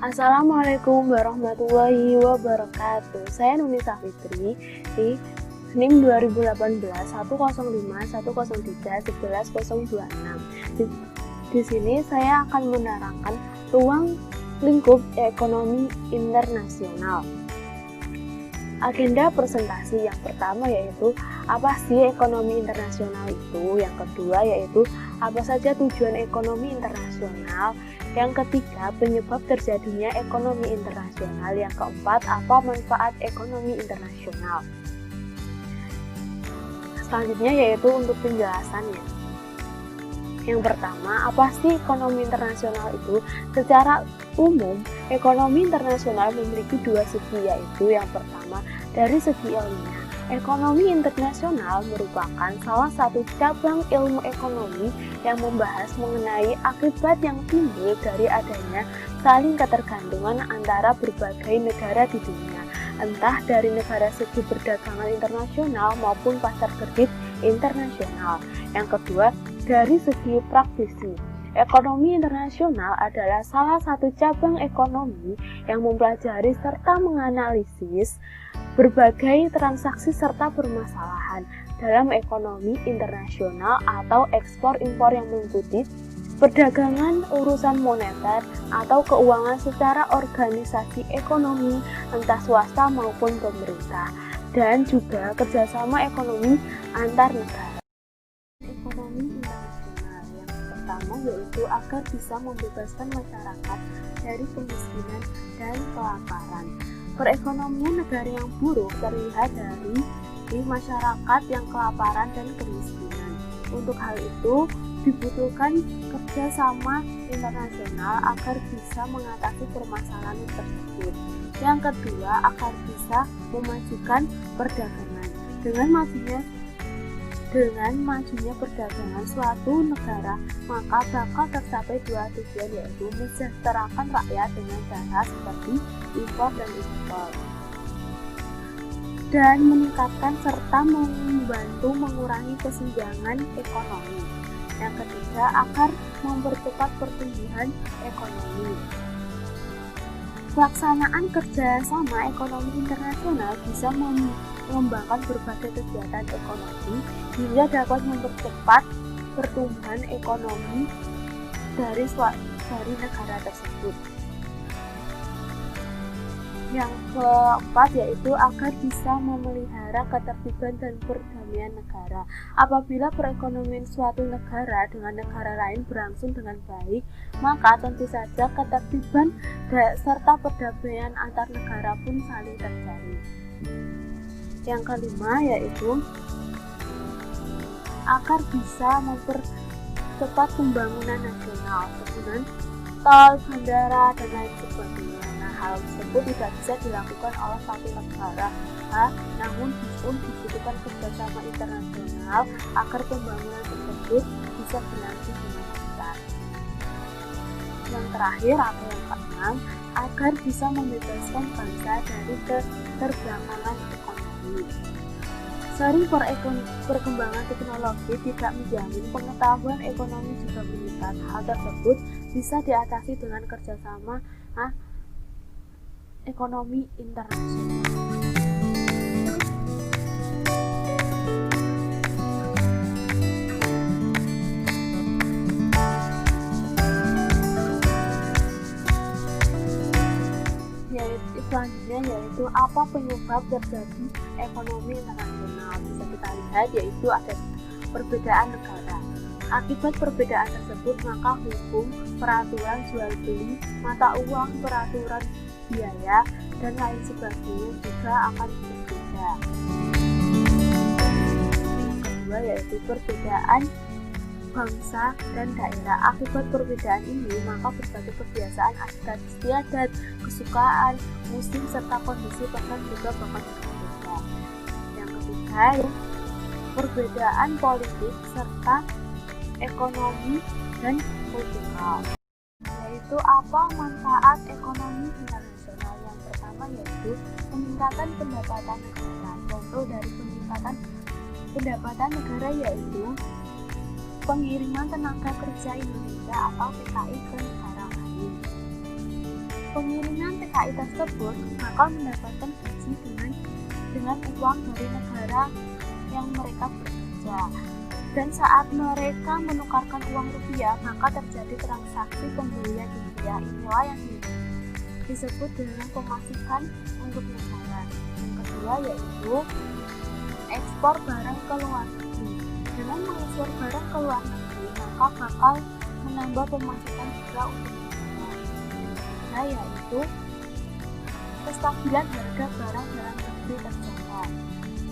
Assalamualaikum warahmatullahi wabarakatuh. Saya Nunisa Fitri di NIM 2018 105 103 11 026. Di sini saya akan menerangkan ruang lingkup ekonomi internasional. Agenda presentasi yang pertama yaitu apa sih ekonomi internasional itu, yang kedua yaitu apa saja tujuan ekonomi internasional, yang ketiga penyebab terjadinya ekonomi internasional, yang keempat apa manfaat ekonomi internasional. Selanjutnya yaitu untuk penjelasannya. Yang pertama, apa sih ekonomi internasional itu? Secara umum, ekonomi internasional memiliki dua segi, yaitu yang pertama dari segi ilmiah. Ekonomi internasional merupakan salah satu cabang ilmu ekonomi yang membahas mengenai akibat yang timbul dari adanya saling ketergantungan antara berbagai negara di dunia, entah dari negara segi perdagangan internasional maupun pasar kredit internasional. Yang kedua, dari segi praktisi, ekonomi internasional adalah salah satu cabang ekonomi yang mempelajari serta menganalisis berbagai transaksi serta permasalahan dalam ekonomi internasional atau ekspor-impor yang meliputi perdagangan, urusan moneter, atau keuangan secara organisasi ekonomi, entah swasta maupun pemerintah, dan juga kerjasama ekonomi antar negara. Ekonomi internasional yang pertama yaitu agar bisa membebaskan masyarakat dari kemiskinan dan kelaparan. Perekonomian negara yang buruk terlihat dari masyarakat yang kelaparan dan kemiskinan. Untuk hal itu dibutuhkan kerjasama internasional agar bisa mengatasi permasalahan tersebut. Yang kedua, agar bisa memajukan perdagangan. Dengan majunya perdagangan suatu negara, maka bakal tercapai dua tujuan, yaitu mensejahterakan rakyat dengan cara seperti impor dan ekspor, dan meningkatkan serta membantu mengurangi kesenjangan ekonomi. Yang ketiga, agar mempercepat pertumbuhan ekonomi. Pelaksanaan kerjasama ekonomi internasional bisa mengembangkan berbagai kegiatan ekonomi hingga dapat mempercepat pertumbuhan ekonomi dari negara tersebut. Yang keempat yaitu agar bisa memelihara ketertiban dan perdamaian negara. Apabila perekonomian suatu negara dengan negara lain berlangsung dengan baik, maka tentu saja ketertiban serta perdamaian antar negara pun saling terjalin. Yang kelima yaitu agar bisa mempercepat pembangunan nasional, pembangunan tol, bandara, dan lain sebagainya. Hal tersebut tidak bisa dilakukan oleh satu negara, namun dibutuhkan kerjasama internasional agar pembangunan tersebut bisa berlangsung dengan lancar. Yang terakhir atau yang keenam, agar bisa membebaskan bangsa dari keterbelakangan ekonomi. Sering perkembangan teknologi tidak menjamin pengetahuan ekonomi juga meningkat. Hal tersebut bisa diatasi dengan kerjasama ekonomi internasional. Selanjutnya yaitu apa penyebab terjadi ekonomi internasional. Bisa kita lihat yaitu ada perbedaan negara. Akibat perbedaan tersebut maka hukum, peraturan jual beli, mata uang, peraturan biaya, dan lain sebagainya juga akan berbeda. Yang kedua yaitu perbedaan bangsa dan daerah. Akibat perbedaan ini maka berbagai kebiasaan, adat istiadat, kesukaan, musim, serta kondisi pasar juga bakal berbeda. Yang ketiga, perbedaan politik serta ekonomi dan kultural. Yaitu apa manfaat ekonomi internasional? Yang pertama yaitu peningkatan pendapatan negara. Contoh dari peningkatan pendapatan negara yaitu pengiriman tenaga kerja Indonesia atau TKI ke negara lain. pengiriman TKI tersebut bakal mendapatkan gaji dengan uang dari negara yang mereka bekerja. Dan saat mereka menukarkan uang rupiah, maka terjadi transaksi pembelian rupiah. Inilah yang disebut dengan pemasukan untuk negara. Yang kedua yaitu ekspor barang ke luar negeri. Dengan mengekspor barang ke luar negeri, maka bakal menambah pemasukan juga untuk negara. Yang ketiga yaitu kestabilan harga barang dalam negeri terjaga.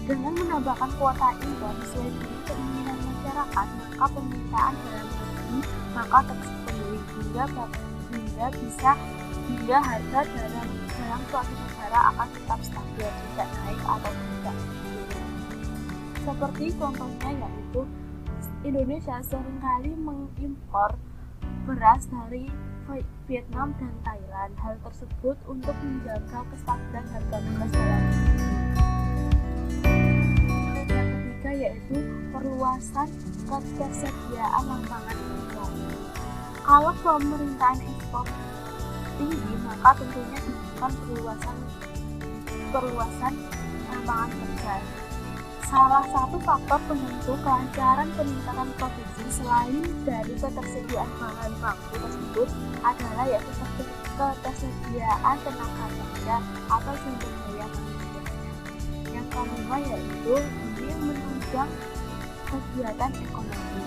Dengan menambahkan kuota impor sesuai dengan keinginan masyarakat, maka permintaan dalam negeri maka terpenuhi hingga harga dalam suatu negara akan tetap stabil, tidak naik ataupun tidak turun. Seperti contohnya yaitu Indonesia seringkali mengimpor beras dari Vietnam dan Thailand. Hal tersebut untuk menjaga kestabilan harga beras dalam negeri. Yang ketiga yaitu perluasan ketersediaan lapangan kerja. Kalau pemerintahan ekspor tinggi, maka tentunya dibutuhkan perluasan lapangan kerja. Salah satu faktor penentu kelancaran peningkatan produksi selain dari ketersediaan bahan baku tersebut adalah yaitu ketersediaan tenaga kerja atau sumber daya manusianya. Yang kelima yaitu ini menunjang kegiatan ekonomi.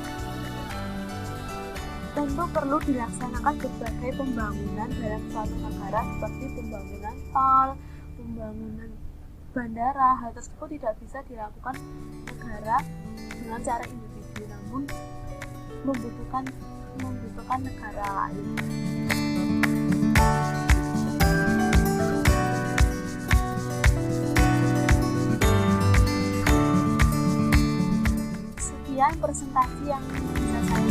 Tentu perlu dilaksanakan berbagai pembangunan dalam suatu negara seperti pembangunan tol, pembangunan bandara. Hal tersebut tidak bisa dilakukan negara dengan cara individu, namun membutuhkan negara lain. Sekian presentasi yang bisa saya